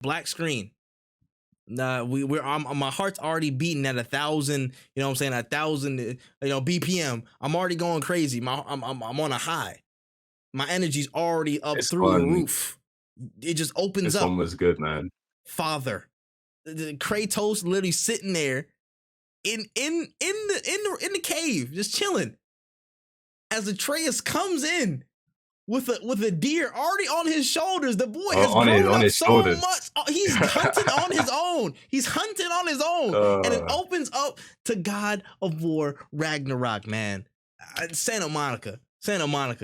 black screen. My heart's already beating at 1,000. You know what I'm saying? 1,000. BPM. I'm already going crazy. I'm on a high. My energy's already up through the roof. It just opens up. This one was good, man. Father, Kratos literally sitting there in the cave, just chilling. As Atreus comes in with a deer already on his shoulders, the boy has grown up so much. He's hunting on his own. He's hunting on his own, and it opens up to God of War Ragnarok, man. Santa Monica.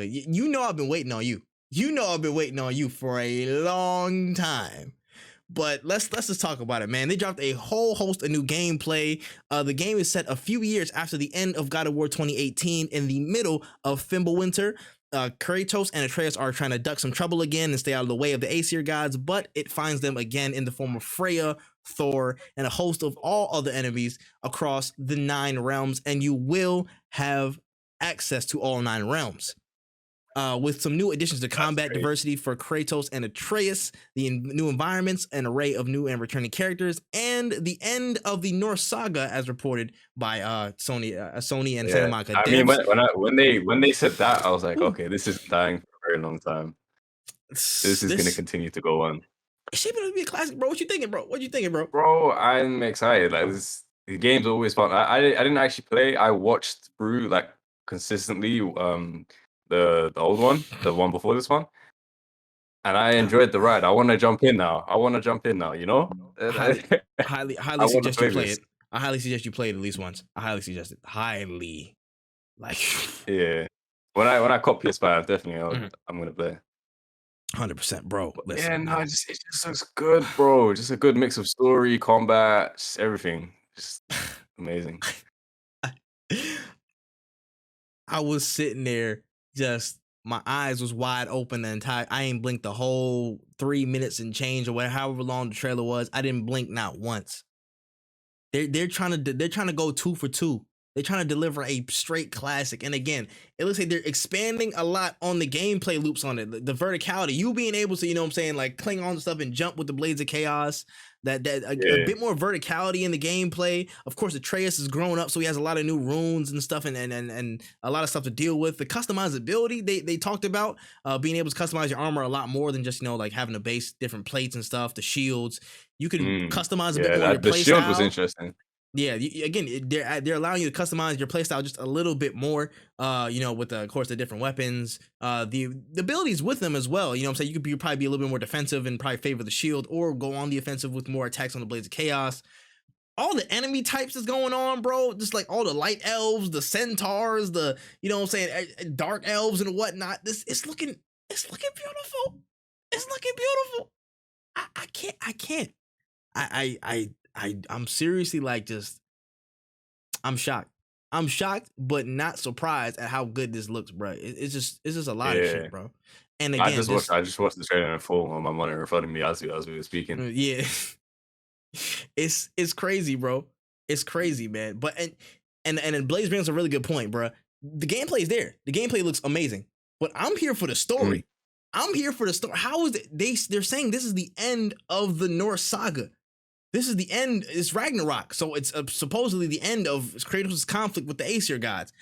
You know I've been waiting on you. You know I've been waiting on you for a long time. But let's just talk about it, man. They dropped a whole host of new gameplay. The game is set a few years after the end of God of War 2018 in the middle of Fimbulwinter. Kratos and Atreus are trying to duck some trouble again and stay out of the way of the Aesir gods, but it finds them again in the form of Freya, Thor, and a host of all other enemies across the 9 realms, and you will have access to all 9 realms. With some new additions to combat diversity for Kratos and Atreus, the new environments, an array of new and returning characters, and the end of the Norse saga, as reported by Sony and Santa Monica. I mean, when they said that, I was like, okay, this is dying for a very long time. This is going to continue to go on. It's shaping up to be a classic, bro. What you thinking, bro? Bro, I'm excited. Like the game's always fun. I didn't actually play. I watched through like consistently. The old one, the one before this one, and I enjoyed the ride. I want to jump in now. You know, highly suggest you play it. I highly suggest you play it at least once. I highly suggest it. Highly, like yeah. When I cop PS5, definitely I'm gonna play. 100%, bro. Listen, yeah, no, it just looks good, bro. Just a good mix of story, combat, just everything. Just amazing. I was sitting there. Just my eyes was wide open the entire. I ain't blinked the whole 3 minutes and change or whatever, however long the trailer was. I didn't blink not once. They're trying to go 2 for 2. They're trying to deliver a straight classic. And again, it looks like they're expanding a lot on the gameplay loops on it. The verticality, you being able to, you know what I'm saying, like cling on to stuff and jump with the blades of chaos. A bit more verticality in the gameplay. Of course, Atreus has grown up, so he has a lot of new runes and stuff, and a lot of stuff to deal with. The customizability they talked about, being able to customize your armor a lot more than just like having a base, different plates and stuff. The shields, you can customize a bit more. Your the shield was interesting. Yeah, again, they're allowing you to customize your playstyle just a little bit more, with, of course, the different weapons, the abilities with them as well. You know what I'm saying? You could probably be a little bit more defensive and probably favor the shield or go on the offensive with more attacks on the Blades of Chaos. All the enemy types that's going on, bro, just like all the light elves, the centaurs, the, you know what I'm saying, dark elves and whatnot. It's looking beautiful. It's looking beautiful. I can't. I'm seriously like I'm shocked. I'm shocked, but not surprised at how good this looks, bro. It's just a lot of shit, bro. And again, I just watched the trailer in full on my monitor in front of me as we were speaking. Yeah, it's crazy, bro. It's crazy, man. But and Blaze brings a really good point, bro. The gameplay is there. The gameplay looks amazing, but I'm here for the story. I'm here for the story. How is it? They're saying this is the end of the Norse saga. This is the end. It's Ragnarok, so it's supposedly the end of Kratos' conflict with the Aesir gods.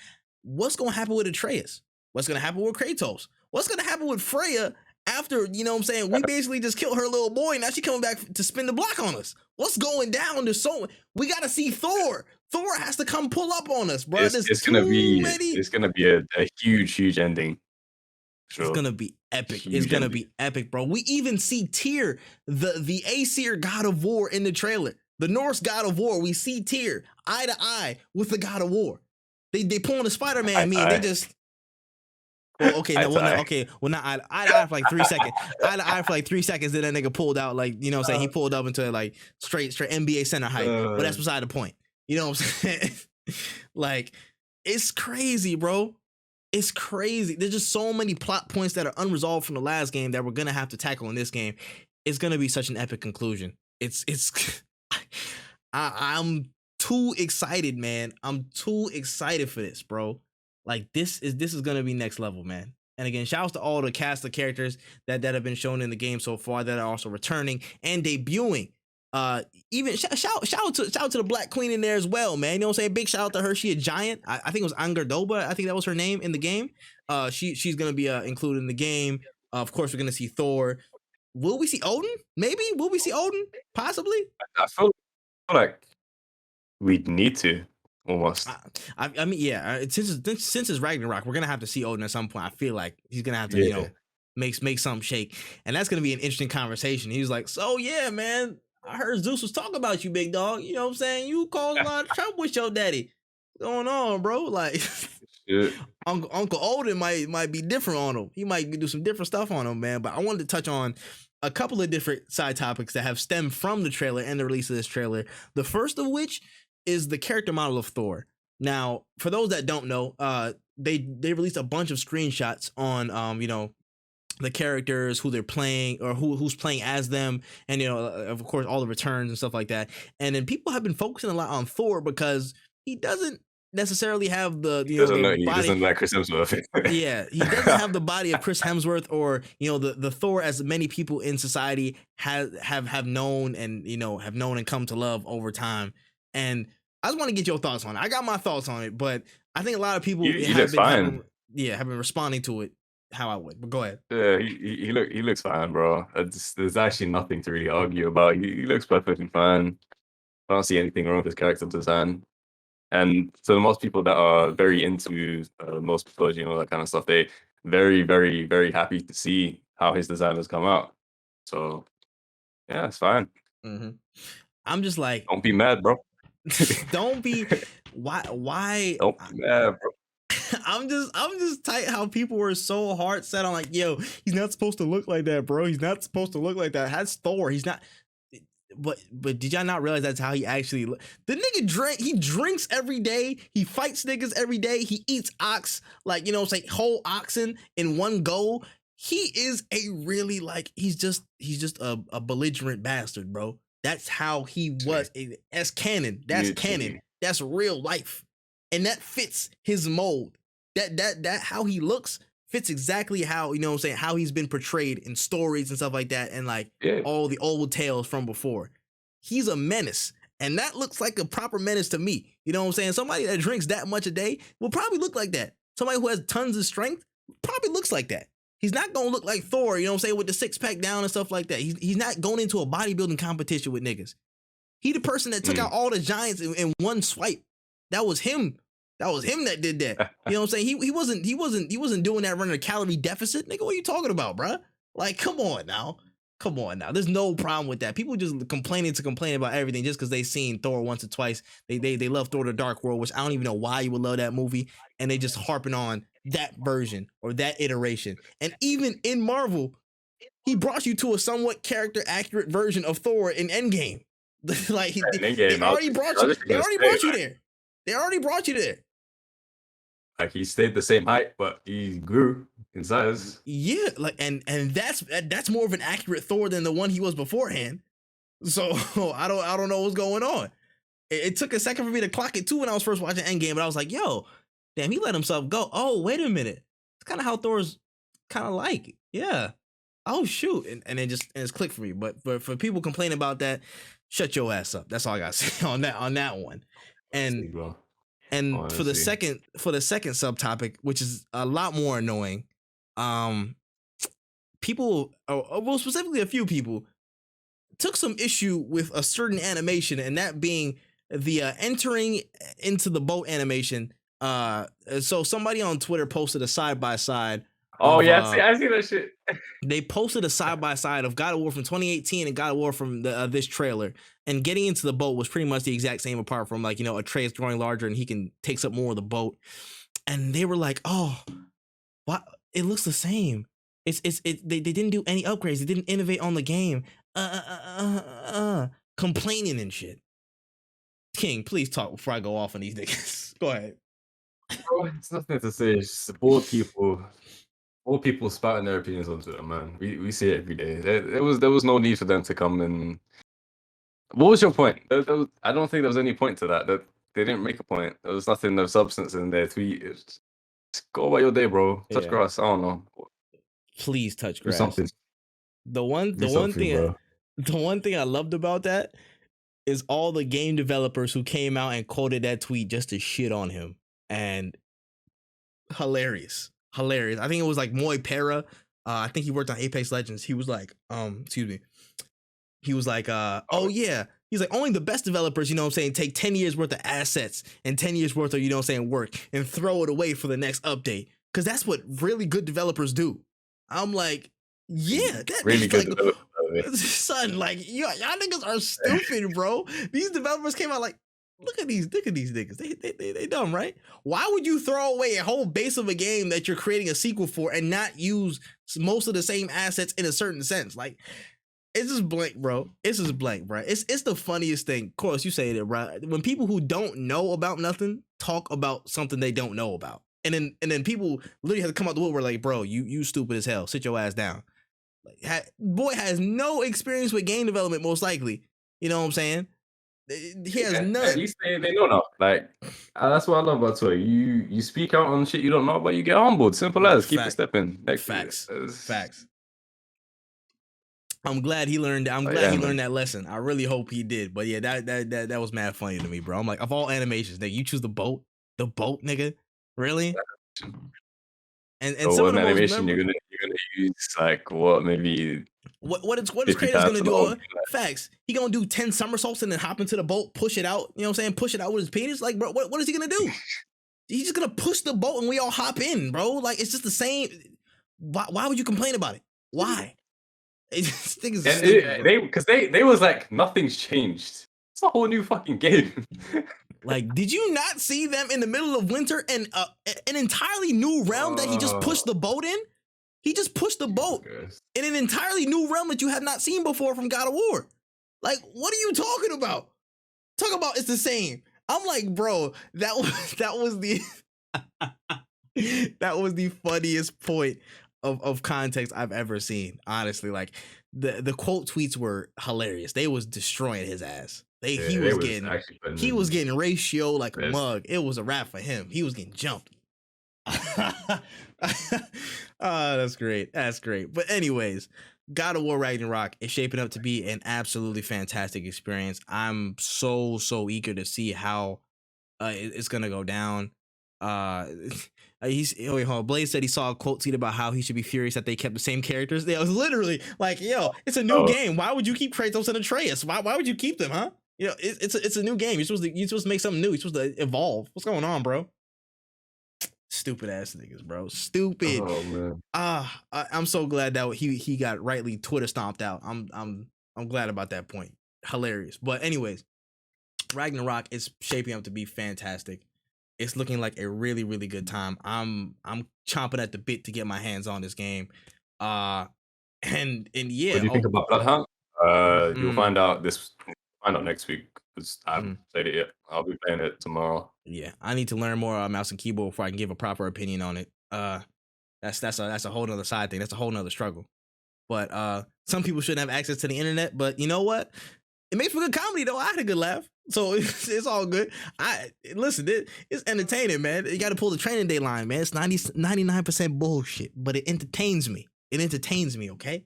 What's going to happen with Atreus? What's going to happen with Kratos? What's going to happen with Freya after, you know what I'm saying, we basically just killed her little boy, now she coming back to spin the block on us? What's going down? We got to see Thor. Thor has to come pull up on us, bro. It's going to be a huge ending. Sure. It's gonna be epic. It's gonna be epic, bro. We even see Tyr, the Aesir God of War in the trailer. The Norse God of War. We see Tyr eye to eye with the God of War. They pull on the Spider-Man meme. They just. Oh, okay. Well, not eye to eye for like 3 seconds. Eye to eye for like 3 seconds. Then that nigga pulled out, like, you know what I'm saying. He pulled up into like straight NBA center height. But that's beside the point. You know what I'm saying? Like, it's crazy, bro. It's crazy. There's just so many plot points that are unresolved from the last game that we're gonna have to tackle in this game. It's gonna be such an epic conclusion. I'm too excited, man. I'm too excited for this, bro. Like this is gonna be next level, man. And again, shouts to all the cast of characters that have been shown in the game so far that are also returning and debuting. Even shout out to the Black Queen in there as well, man. You know what I'm saying? Big shout out to her. She a giant. I think it was Angerdoba. I think that was her name in the game. She's gonna be included in the game. Of course, we're gonna see Thor. Will we see Odin? Maybe. Will we see Odin? Possibly. I feel like we'd need to almost. I mean, yeah. Since it's Ragnarok, we're gonna have to see Odin at some point. I feel like he's gonna have to, you know, make something shake, and that's gonna be an interesting conversation. He's like, so yeah, man, I heard Zeus was talking about you, big dog. You know what I'm saying? You caused a lot of trouble with your daddy. What's going on, bro? Like, Uncle Odin might be different on him. He might do some different stuff on him, man. But I wanted to touch on a couple of different side topics that have stemmed from the trailer and the release of this trailer. The first of which is the character model of Thor. Now, for those that don't know, they released a bunch of screenshots on you know, the characters, who they're playing, or who's playing as them, and you know, of course, all the returns and stuff like that. And then people have been focusing a lot on Thor because he doesn't necessarily have the, you know, the body. He doesn't like Chris Hemsworth. Yeah, he doesn't have the body of Chris Hemsworth, or you know, the Thor as many people in society have known and, you know, have known and come to love over time. And I just want to get your thoughts on it. I got my thoughts on it, but I think a lot of people have been responding to it how I would. But go ahead. Yeah, he looks fine, bro. There's actually nothing to really argue about. He looks perfectly fine. I don't see anything wrong with his character design. And so most people that are very into most mythology and all that kind of stuff, they very, very, very happy to see how his design has come out. So yeah, it's fine. Mm-hmm. I'm just like, don't be mad, bro. Don't be. Why? Don't be mad, bro. I'm just tight how people were so hard set on like, yo, he's not supposed to look like that, bro. He's not supposed to look like that. That's Thor. He's not. But did y'all not realize that's how he actually look? The nigga he drinks every day. He fights niggas every day. He eats ox, like, you know, it's like whole oxen in one go. He is a really, like, he's just a belligerent bastard, bro. That's how he was. That's canon. That's canon. That's real life. And that fits his mold. That how he looks fits exactly how, you know what I'm saying, how he's been portrayed in stories and stuff like that, and like all the old tales from before. He's a menace. And that looks like a proper menace to me. You know what I'm saying? Somebody that drinks that much a day will probably look like that. Somebody who has tons of strength probably looks like that. He's not going to look like Thor, you know what I'm saying, with the six-pack down and stuff like that. He's not going into a bodybuilding competition with niggas. He the person that took out all the giants in one swipe. That was him. That was him that did that. You know what I'm saying? He wasn't doing that running a calorie deficit. Nigga, what are you talking about, bruh? Like, come on now. Come on now. There's no problem with that. People just complaining about everything just because they seen Thor once or twice. They love Thor: The Dark World, which I don't even know why you would love that movie. And they just harping on that version or that iteration. And even in Marvel, he brought you to a somewhat character accurate version of Thor in Endgame. Like they already brought you there. They already brought you there. Like, he stayed the same height, but he grew in size. Yeah, like and that's more of an accurate Thor than the one he was beforehand. So I don't know what's going on. It took a second for me to clock it too when I was first watching Endgame, but I was like, yo, damn, he let himself go. Oh, wait a minute. It's kind of how Thor's kind of like. Yeah. Oh shoot. And it's clicked for me. But for people complaining about that, shut your ass up. That's all I gotta say on that one. And for the second subtopic, which is a lot more annoying, people, well, specifically a few people, took some issue with a certain animation, and that being the entering into the boat animation. So somebody on Twitter posted a side by side. Oh yeah, I see that shit. They posted a side by side of God of War from 2018 and God of War from this trailer, and getting into the boat was pretty much the exact same, apart from, like, you know, Atreus growing larger and he takes up more of the boat. And they were like, oh, what? It looks the same. They didn't do any upgrades. They didn't innovate on the game. Complaining and shit. King, please talk before I go off on these niggas. Go ahead. Bro, it's nothing to say. It's just all people spouting their opinions on Twitter, man. We see it every day. There was no need for them to come and. What was your point? I don't think there was any point to that. That they didn't make a point. There was nothing of substance in their tweet. It's go about your day, bro. Touch Yeah. grass. I don't know. Please touch Do grass. something. The one Do something, thing bro. the one thing I loved about that is all the game developers who came out and quoted that tweet just to shit on him. And hilarious. I think it was like Moy Para. I think he worked on Apex Legends. He was like, excuse me. He was like, oh yeah. He's like, only the best developers, you know what I'm saying, take 10 years worth of assets and 10 years worth of, you know what I'm saying, work and throw it away for the next update. Cause that's what really good developers do. I'm like, yeah, that Really good like, developers. son, like y'all niggas are stupid, bro. These developers came out like, look at these niggas. They dumb, right? Why would you throw away a whole base of a game that you're creating a sequel for and not use most of the same assets in a certain sense? Like, it's just blank, bro. It's just blank, bro. It's the funniest thing. Of course, you say it, bro. When people who don't know about nothing talk about something they don't know about, and then people literally have to come out the woodwork like, bro, you stupid as hell. Sit your ass down. Like, boy has no experience with game development, most likely. You know what I'm saying? He has none. At least they know now. Like that's what I love about Twitter. You speak out on shit you don't know, but you get humbled. Simple as. Keep it stepping. Facts. I'm glad he learned. I'm glad he learned that lesson. I really hope he did. But yeah, that was mad funny to me, bro. I'm like, of all animations, nigga, you choose the boat, nigga. Really? And so some what of the animation you're gonna use like what maybe what is creator's gonna do? Facts. He gonna do 10 somersaults and then hop into the boat, push it out. You know what I'm saying? Push it out with his penis. Like, bro, what is he gonna do? He's just gonna push the boat and we all hop in, bro. Like, it's just the same. Why would you complain about it? Why? This thing is they was like nothing's changed. It's a whole new fucking game. Like, did you not see them in the middle of winter and an entirely new realm that he just pushed the boat in? He just pushed the boat in an entirely new realm that you have not seen before from God of War. Like, what are you talking about? Talk about it's the same. I'm like, bro, that was the that was the funniest point of context I've ever seen. Honestly, like the quote tweets were hilarious. They was destroying his ass. He was getting ratio like a mug. It was a wrap for him. He was getting jumped. That's great. But anyways, God of War Ragnarok is shaping up to be an absolutely fantastic experience. I'm so eager to see how it's gonna go down. Blaze said he saw a quote tweet about how he should be furious that they kept the same characters. It was literally like, yo, it's a new game. Why would you keep Kratos and Atreus? Why would you keep them, huh? You know, it's a new game. You're supposed to make something new. You're supposed to evolve. What's going on, bro? Stupid ass niggas, bro. Stupid. Oh man. I'm so glad that he got rightly Twitter stomped out. I'm glad about that point. Hilarious. But anyways, Ragnarok is shaping up to be fantastic. It's looking like a really, really good time. I'm chomping at the bit to get my hands on this game. And yeah. What do you think about Bloodhound? You'll find out next week because I haven't played it yet. I'll be playing it tomorrow. Yeah, I need to learn more mouse and keyboard before I can give a proper opinion on it. That's a whole nother side thing. That's a whole nother struggle. But some people shouldn't have access to the internet. But you know what? It makes for good comedy though. I had a good laugh, so it's all good. It's entertaining, man. You got to pull the Training Day line, man. It's 99% bullshit, but it entertains me. Okay.